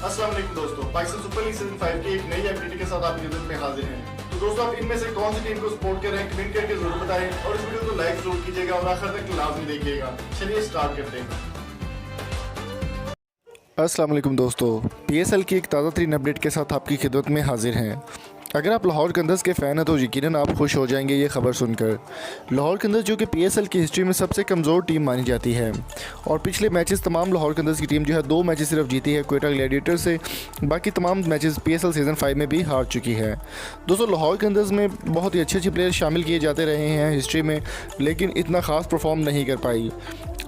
अस्सलाम वालेकुम दोस्तों, पाकिस्तान सुपर लीग सीजन 5 की एक नई अपडेट के साथ आपकी खिदमत में हाजिर हैं। तो दोस्तों, आप इनमें से कौन सी टीम को सपोर्ट कर रहे हैं कमेंट करके जरूर बताएं और इस वीडियो को लाइक जरूर कीजिएगा और आखिर तक लाजमी देखिएगा। चलिए स्टार्ट करते हैं। अस्सलाम वालेकुम दोस्तों, पीएसएल की एक ताज़ा तरीन अपडेट के साथ आपकी खिदमत में हाजिर हैं। अगर आप लाहौर कंदर्स के फ़ैन हैं तो यकीनन आप खुश हो जाएंगे ये खबर सुनकर। लाहौर कंदर्स जो कि पीएसएल की हिस्ट्री में सबसे कमज़ोर टीम मानी जाती है और पिछले मैचेस तमाम लाहौर कंदर्स की टीम जो है 2 मैचेस सिर्फ जीती है क्वेटा ग्लैडिएटर से, बाकी तमाम मैचेस पीएसएल सीज़न 5 में भी हार चुकी है। दोस्तों, लाहौर कंदर्स में बहुत ही अच्छे प्लेयर शामिल किए जाते रहे हैं हिस्ट्री में, लेकिन इतना ख़ास परफॉर्म नहीं कर पाई।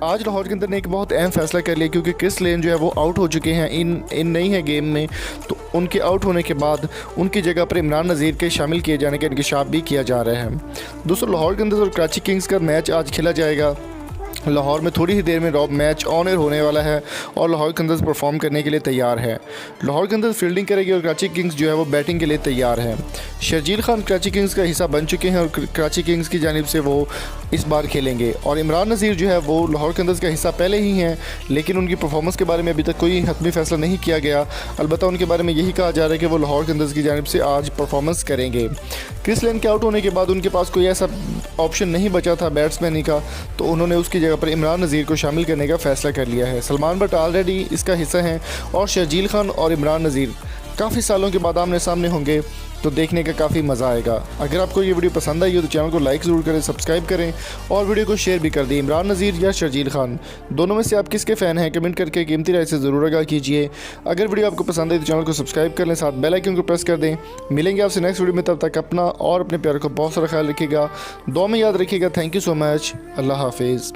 आज लाहौर के अंदर ने एक बहुत अहम फैसला कर लिया क्योंकि क्रिस लेन जो है वो आउट हो चुके हैं, इन नहीं है गेम में। तो उनके आउट होने के बाद उनकी जगह पर इमरान नज़ीर के शामिल किए जाने का इंकशाफ भी किया जा रहा है। दोस्तों, लाहौर के अंदर और कराची किंग्स का मैच आज खेला जाएगा। लाहौर में थोड़ी ही देर में मैच ऑन एयर होने वाला है और लाहौर कंदर्स परफॉर्म करने के लिए तैयार है। लाहौर कंदर्स फील्डिंग करेगी और कराची किंग्स जो है वो बैटिंग के लिए तैयार है। शर्जील खान कराची किंग्स का हिस्सा बन चुके हैं और कराची किंग्स की जानिब से वो इस बार खेलेंगे और इमरान नज़ीर जो है वो लाहौर कंदर्स का हिस्सा पहले ही हैं, लेकिन उनकी परफॉर्मेंस के बारे में अभी तक कोई हतमी फैसला नहीं किया गया। अलबत्ता उनके बारे में यही कहा जा रहा है कि वो लाहौर कंदर्स की जानिब से आज परफॉर्मेंस करेंगे। क्रिस लेन के आउट होने के बाद उनके पास कोई ऐसा ऑप्शन नहीं बचा था बैट्समैन ही का, तो उन्होंने उसकी जगह पर इमरान नज़ीर को शामिल करने का फ़ैसला कर लिया है। सलमान बट ऑलरेडी इसका हिस्सा हैं और शर्जील खान और इमरान नज़ीर काफ़ी सालों के बाद आमने सामने होंगे, तो देखने का काफ़ी मज़ा आएगा। अगर आपको ये वीडियो पसंद आई हो तो चैनल को लाइक ज़रूर करें, सब्सक्राइब करें और वीडियो को शेयर भी कर दें। इमरान नज़ीर या शर्जील खान दोनों में से आप किसके फ़ैन हैं कमेंट करके कीमती राय से ज़रूर आगाह कीजिए। अगर वीडियो आपको पसंद आई तो चैनल को सब्सक्राइब कर लें, साथ बेल आइकन को प्रेस कर दें। मिलेंगे आपसे नेक्स्ट वीडियो में, तब तक अपना और अपने प्यार को बहुत सारा ख्याल रखिएगा, दुआ में याद रखिएगा। Thank you so much. अल्लाह हाफिज़।